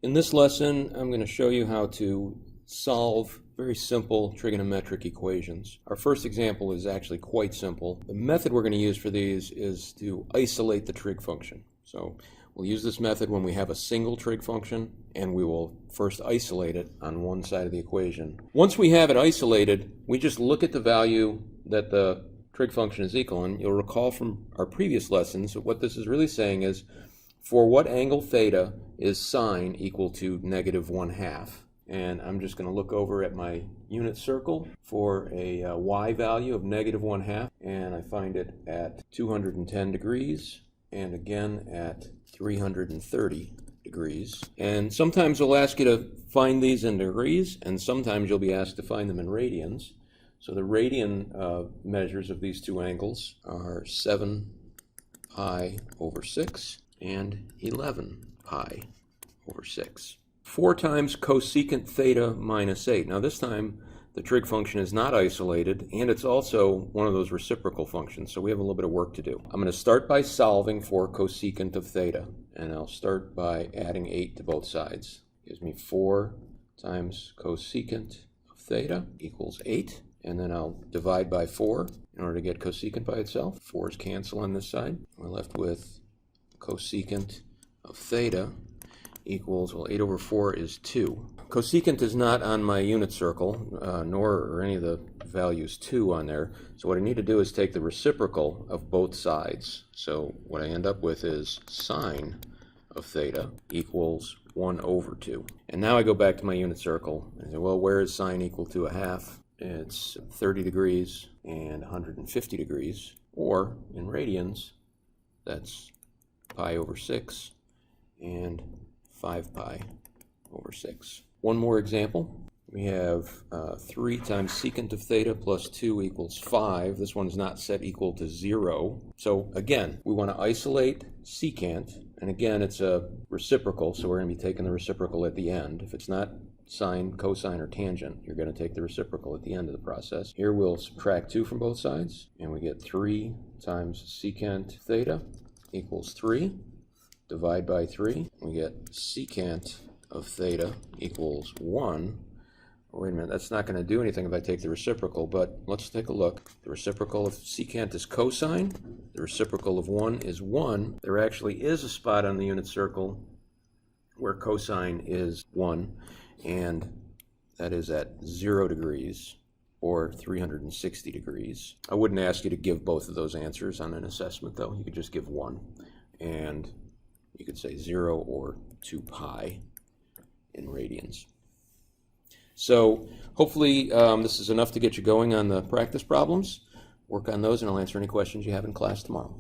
In this lesson, I'm going to show you how to solve very simple trigonometric equations. Our first example is actually quite simple. The method we're going to use for these is to isolate the trig function. So we'll use this method when we have a single trig function, and we will first isolate it on one side of the equation. Once we have it isolated, we just look at the value that the trig function is equal. And you'll recall from our previous lessons that what this is really saying is, for what angle theta is sine equal to -1/2? And I'm just going to look over at my unit circle for a y value of -1/2, and I find it at 210 degrees and again at 330 degrees. And sometimes they'll ask you to find these in degrees, and sometimes you'll be asked to find them in radians. So the radian measures of these two angles are 7 pi over 6 and 11 pi over 6. 4 times cosecant theta minus 8. Now this time the trig function is not isolated, and it's also one of those reciprocal functions, so we have a little bit of work to do. I'm going to start by solving for cosecant of theta, and I'll start by adding 8 to both sides. Gives me 4 times cosecant of theta equals 8, and then I'll divide by 4 in order to get cosecant by itself. 4's cancel on this side. We're left with cosecant of theta equals, well, 8 over 4 is 2. Cosecant is not on my unit circle, nor are any of the values 2 on there. So what I need to do is take the reciprocal of both sides. So what I end up with is sine of theta equals 1 over 2. And now I go back to my unit circle and say, well, where is sine equal to 1/2? It's 30 degrees and 150 degrees, or in radians, that's pi over 6 and 5 pi over 6. One more example. We have 3 times secant of theta plus 2 equals 5. This one's not set equal to 0. So again, we want to isolate secant, and again, it's a reciprocal, so we're going to be taking the reciprocal at the end. If it's not sine, cosine, or tangent, you're going to take the reciprocal at the end of the process. Here we'll subtract 2 from both sides, and we get 3 times secant theta equals 3. Divide by 3, we get secant of theta equals 1. Wait a minute, that's not going to do anything if I take the reciprocal, but let's take a look. The reciprocal of secant is cosine. The reciprocal of 1 is 1. There actually is a spot on the unit circle where cosine is 1, and that is at 0 degrees or 360 degrees. I wouldn't ask you to give both of those answers on an assessment, though. You could just give one, and you could say 0 or 2 pi in radians. So hopefully this is enough to get you going on the practice problems. Work on those, and I'll answer any questions you have in class tomorrow.